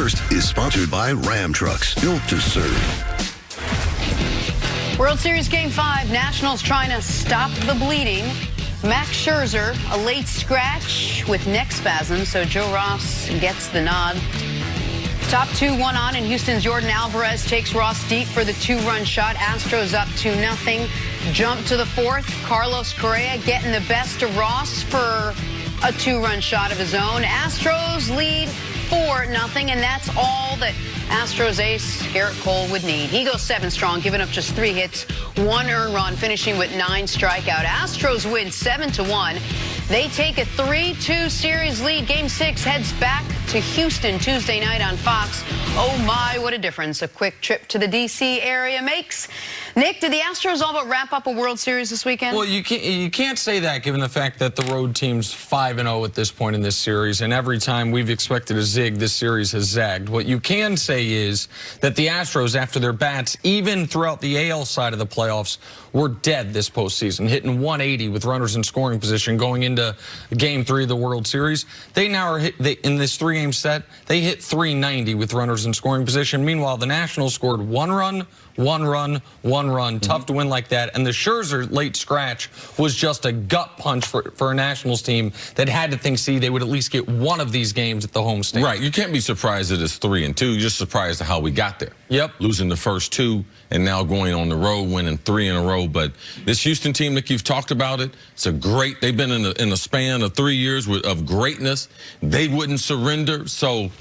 First is sponsored by Ram Trucks, built to serve. World Series Game 5, Nationals trying to stop the bleeding. Max Scherzer, a late scratch with neck spasm, so Joe Ross gets the nod. Top 2 1 on, and Houston's Jordan Alvarez takes Ross deep for the 2-run shot. Astros up 2-0. Jump to the 4th. Carlos Correa getting the best of Ross for a 2-run shot of his own. Astros lead 4-0, and that's all that Astros ace Garrett Cole would need. He goes 7 strong, giving up just 3 hits, 1 earned run, finishing with 9 strikeout. Astros win 7-1. They take a 3-2 series lead. Game 6 heads back to Houston Tuesday night on Fox. Oh my, what a difference a quick trip to the D.C. area makes. Nick, did the Astros all but wrap up a World Series this weekend? Well, you can't say that given the fact that the road team's 5-0 at this point in this series, and every time we've expected a zig, this series has zagged. What you can say is that the Astros, after their bats, even throughout the AL side of the playoffs, were dead this postseason, hitting 180 with runners in scoring position going into Game 3 of the World Series. They now are in this 3-game set, they hit 390 with runners in scoring position. Meanwhile, the Nationals scored 1 run, 1 run, 1 run. Tough to win like that. And the Scherzer late scratch was just a gut punch for a Nationals team that had to think, see, they would at least get one of these games at the home state. Right. You can't be surprised that it's 3-2. You're just surprised at how we got there. Yep. Losing the first 2 and now going on the road, winning 3 in a row. But this Houston team, Nick, you've talked about it. It's a great, they've been in a span of 3 years of greatness. They wouldn't surrender. So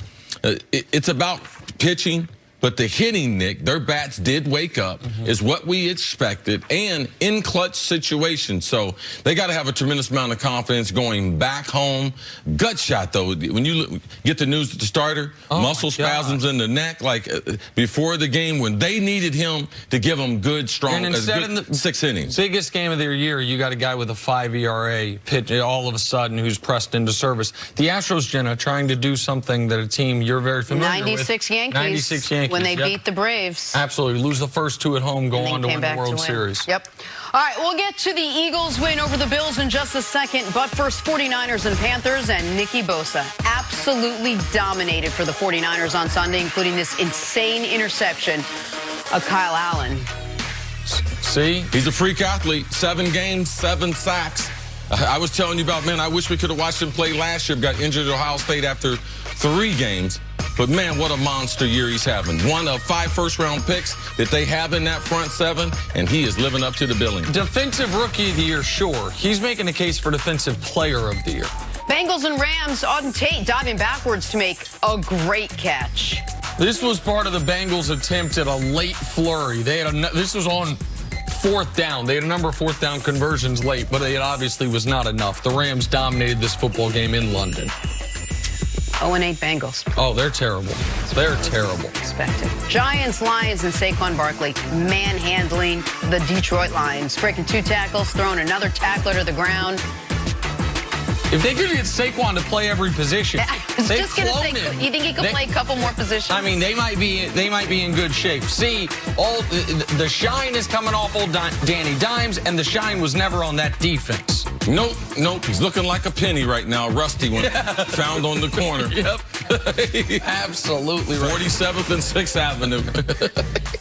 it's about pitching. But the hitting, Nick, their bats did wake up, is what we expected, and in clutch situations. So they got to have a tremendous amount of confidence going back home. Gut shot, though. When you get the news at the starter, muscle spasms in the neck, like before the game, when they needed him to give them good, strong, and instead in the 6 innings. Biggest game of their year, you got a guy with a 5 ERA pitch all of a sudden who's pressed into service. The Astros, Jenna, trying to do something that a team you're very familiar 96 with. Yankees. 96 Yankees. When they beat the Braves. Absolutely. Lose the first 2 at home, go on to win the World Series. Yep. All right, we'll get to the Eagles win over the Bills in just a second. But first, 49ers and Panthers, and Nicky Bosa absolutely dominated for the 49ers on Sunday, including this insane interception of Kyle Allen. See? He's a freak athlete. 7 games, 7 sacks. I was telling you about, man, I wish we could have watched him play last year. Got injured at Ohio State after 3 games. But, man, what a monster year he's having. 1 of 5 first-round picks that they have in that front 7, and he is living up to the billing. Defensive Rookie of the Year, sure. He's making a case for Defensive Player of the Year. Bengals and Rams, Auden Tate diving backwards to make a great catch. This was part of the Bengals' attempt at a late flurry. This was on 4th down. They had a number of 4th down conversions late, but it obviously was not enough. The Rams dominated this football game in London. 0-8 Bengals. Oh, they're terrible. They're terrible. Expected. Giants, Lions, and Saquon Barkley manhandling the Detroit Lions. Breaking 2 tackles, throwing another tackler to the ground. If they could get Saquon to play every position, I was just going to say, you think he could play a couple more positions? I mean, they might be in good shape. See, all the shine is coming off old Danny Dimes, and the shine was never on that defense. Nope. He's looking like a penny right now. Rusty one found on the corner. Yep. Absolutely right. 47th and 6th Avenue.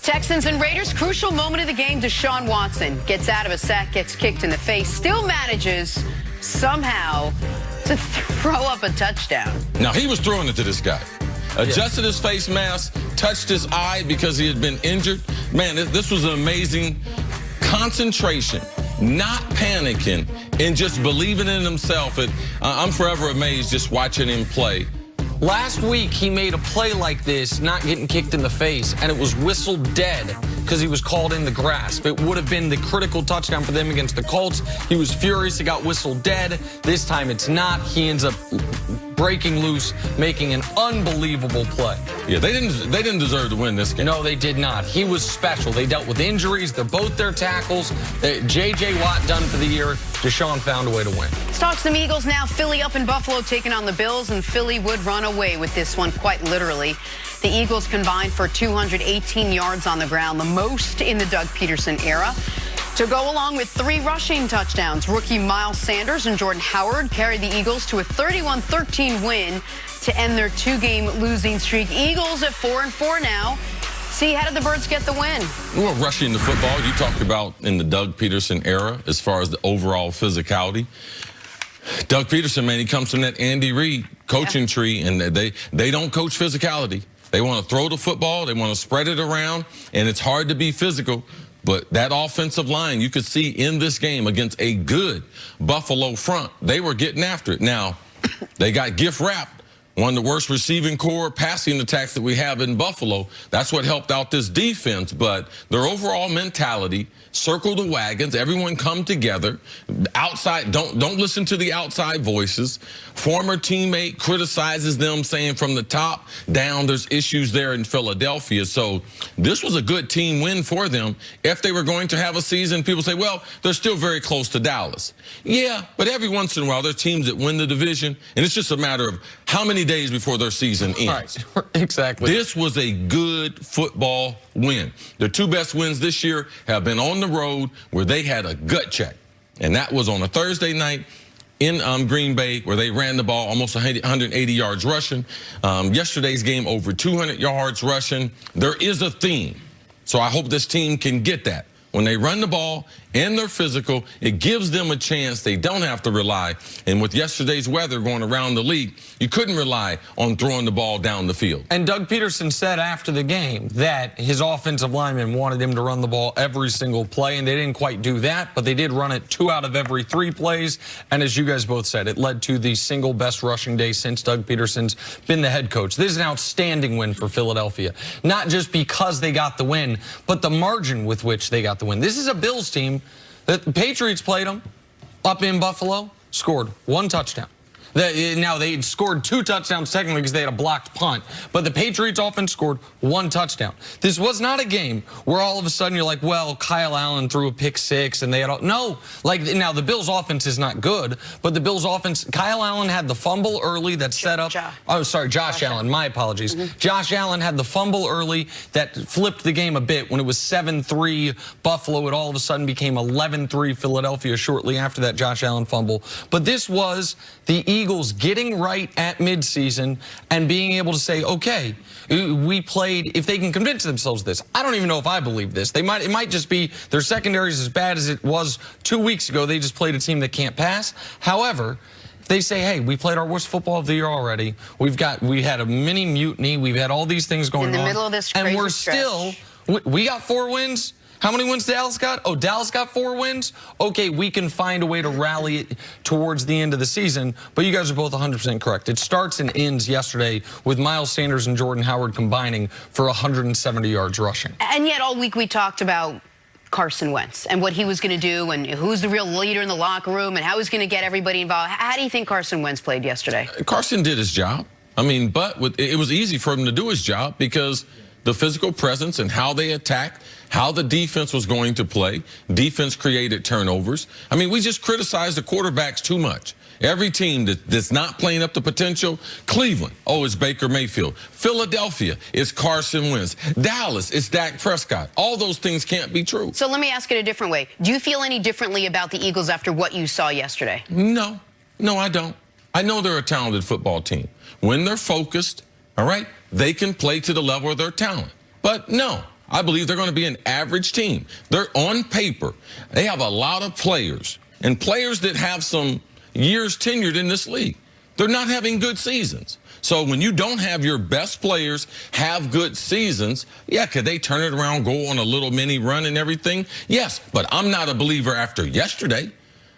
Texans and Raiders, crucial moment of the game. Deshaun Watson gets out of a sack, gets kicked in the face, still manages somehow to throw up a touchdown. Now, he was throwing it to this guy. Adjusted his face mask, touched his eye because he had been injured. Man, this was an amazing concentration, not panicking, and just believing in himself. I'm forever amazed just watching him play. Last week, he made a play like this, not getting kicked in the face, and it was whistled dead because he was called in the grasp. It would have been the critical touchdown for them against the Colts. He was furious. He got whistled dead. This time it's not. He ends up breaking loose, making an unbelievable play. Yeah, they didn't deserve to win this game. No, they did not. He was special. They dealt with injuries. They're both their tackles. J.J. Watt done for the year. Deshaun found a way to win. Let's talk some Eagles now. Philly up in Buffalo taking on the Bills, and Philly would run away with this one quite literally. The Eagles combined for 218 yards on the ground, the most in the Doug Peterson era. To go along with 3 rushing touchdowns, rookie Miles Sanders and Jordan Howard carried the Eagles to a 31-13 win to end their 2-game losing streak. Eagles at 4-4 now. See, how did the Birds get the win? Well, rushing the football, you talked about in the Doug Peterson era as far as the overall physicality. Doug Peterson, man, he comes from that Andy Reid coaching tree, and they don't coach physicality. They want to throw the football, they want to spread it around, and it's hard to be physical. But that offensive line, you could see in this game against a good Buffalo front, they were getting after it. Now, they got gift wrapped. One of the worst receiving core passing attacks that we have in Buffalo. That's what helped out this defense. But their overall mentality, circle the wagons, everyone come together. Outside, don't listen to the outside voices. Former teammate criticizes them, saying from the top down there's issues there in Philadelphia. So this was a good team win for them. If they were going to have a season, people say, well, they're still very close to Dallas. Yeah, but every once in a while there's teams that win the division, and it's just a matter of how many days before their season ends. Right, exactly. This was a good football win. Their two best wins this year have been on the road where they had a gut check. And that was on a Thursday night in Green Bay where they ran the ball almost 180 yards rushing. Yesterday's game over 200 yards rushing. There is a theme. So I hope this team can get that. When they run the ball and they're physical, it gives them a chance. They don't have to rely. And with yesterday's weather going around the league, you couldn't rely on throwing the ball down the field. And Doug Peterson said after the game that his offensive linemen wanted him to run the ball every single play, and they didn't quite do that, but they did run it 2 out of every 3 plays. And as you guys both said, it led to the single best rushing day since Doug Peterson's been the head coach. This is an outstanding win for Philadelphia, not just because they got the win, but the margin with which they got the win. This is a Bills team that the Patriots played them up in Buffalo, scored 1 touchdown. Now, they scored 2 touchdowns technically because they had a blocked punt, but the Patriots offense scored 1 touchdown. This was not a game where all of a sudden you're like, well, Kyle Allen threw a pick 6 and they had all, no. Like, now the Bills offense is not good, but the Bills offense, Kyle Allen had the fumble early that set up. Josh Allen, my apologies. Josh Allen had the fumble early that flipped the game a bit when it was 7-3 Buffalo. It all of a sudden became 11-3 Philadelphia shortly after that Josh Allen fumble. But this was the Eagles getting right at midseason and being able to say, okay, we played, if they can convince themselves of this. I don't even know if I believe this. It might just be their secondary is as bad as it was 2 weeks ago. They just played a team that can't pass. However, if they say, hey, we played our worst football of the year already. We had a mini mutiny. We've had all these things going on. In the middle of this crazy and we're stretch. still, we got 4 wins. How many wins Dallas got? Oh, Dallas got 4 wins? Okay, we can find a way to rally it towards the end of the season, but you guys are both 100% correct. It starts and ends yesterday with Miles Sanders and Jordan Howard combining for 170 yards rushing. And yet all week we talked about Carson Wentz and what he was going to do and who's the real leader in the locker room and how he's going to get everybody involved. How do you think Carson Wentz played yesterday? Carson did his job. I mean, but it was easy for him to do his job because the physical presence and how they attacked, how the defense was going to play. Defense created turnovers. I mean, we just criticized the quarterbacks too much. Every team that's not playing up the potential, Cleveland, oh, it's Baker Mayfield. Philadelphia, it's Carson Wentz. Dallas, it's Dak Prescott. All those things can't be true. So let me ask it a different way. Do you feel any differently about the Eagles after what you saw yesterday? No, I don't. I know they're a talented football team. When they're focused, all right, they can play to the level of their talent. But no, I believe they're going to be an average team. They're on paper. They have a lot of players, and players that have some years tenured in this league. They're not having good seasons. So when you don't have your best players have good seasons, yeah, could they turn it around, go on a little mini run and everything? Yes, but I'm not a believer after yesterday.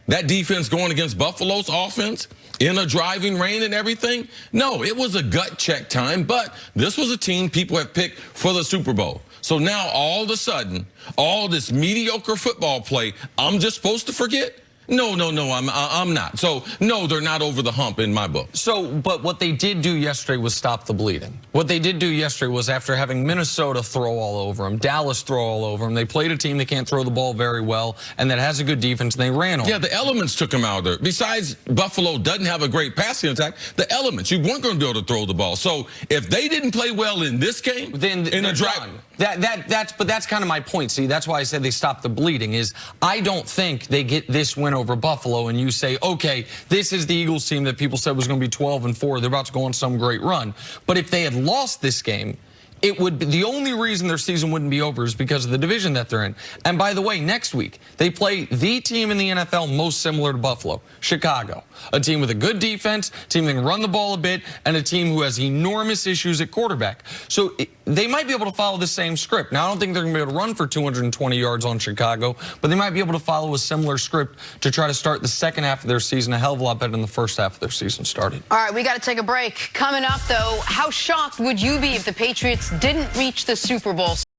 That defense going against Buffalo's offense in a driving rain and everything? No, it was a gut check time, but this was a team people have picked for the Super Bowl. So now all of a sudden, all this mediocre football play, I'm just supposed to forget? No, I'm not. So, no, they're not over the hump in my book. So, but what they did do yesterday was stop the bleeding. What they did do yesterday was after having Minnesota throw all over them, Dallas throw all over them, they played a team that can't throw the ball very well and that has a good defense, and they ran on. Yeah, the elements took them out of there. Besides, Buffalo doesn't have a great passing attack. The elements, you weren't going to be able to throw the ball. So, if they didn't play well in this game, then in a drive. That's kind of my point. See, that's why I said they stopped the bleeding. Is I don't think they get this win over Buffalo and you say, okay, this is the Eagles team that people said was going to be 12-4. They're about to go on some great run. But if they had lost this game, it would be the only reason their season wouldn't be over is because of the division that they're in. And by the way, next week, they play the team in the NFL most similar to Buffalo, Chicago. A team with a good defense, a team that can run the ball a bit, and a team who has enormous issues at quarterback. So they might be able to follow the same script. Now, I don't think they're going to be able to run for 220 yards on Chicago, but they might be able to follow a similar script to try to start the second half of their season a hell of a lot better than the first half of their season started. All right, we got to take a break. Coming up, though, how shocked would you be if the Patriots didn't reach the Super Bowl?